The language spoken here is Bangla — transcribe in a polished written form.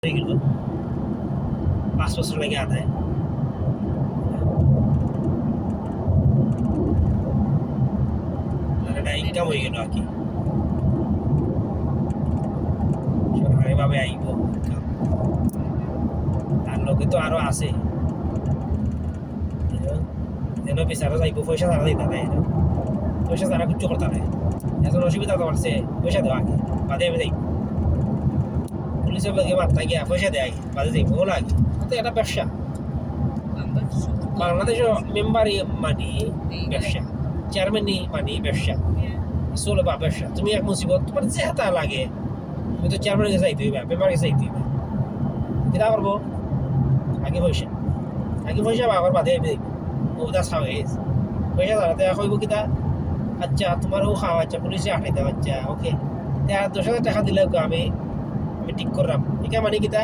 হয়ে গেল 5 বছর লাগে আদায় এটা ইনকাম হয়ে গেল আর কি সরকারি ভাবে আইব ইনকাম তার লোকে তো আরো আছে যেন বিচারও যাইব পয়সা তারা দিতে দেয় পয়সা তারা কিচ্ছু করতে নেই এখন অসুবিধা তো পারছে পয়সা দেওয়া আগে বাদে আমি যাইব পুলিশের লোকে মাত্রা গিয়া পয়সা দেয় আগে বাদে যাইব ওগুলো আগে তো এটা ব্যবসা বাংলাদেশের মেম্বারই মানি ব্যবসা চেয়ারম্যানই মানি ব্যবসা চলে বা ব্যবসা তুমি এক মুসিবত তোমার যে হাতা লাগে তুমি তো চেয়ারম্যানের কাছে যাইতে হইবা মেম্বারের কাছে যাইতে হইবা কিতা করবো আগে পয়সা বা আবার বাদে ওদা খাওয়া হয়েছে পয়সা দাঁড়াতে কইব কিতা আচ্ছা তোমারও খাওয়া আচ্ছা পুলিশে আঠাইতে আচ্ছা ওকে 10,000 টাকা দিলে আমি ঠিক করলাম এটা মানে কিতা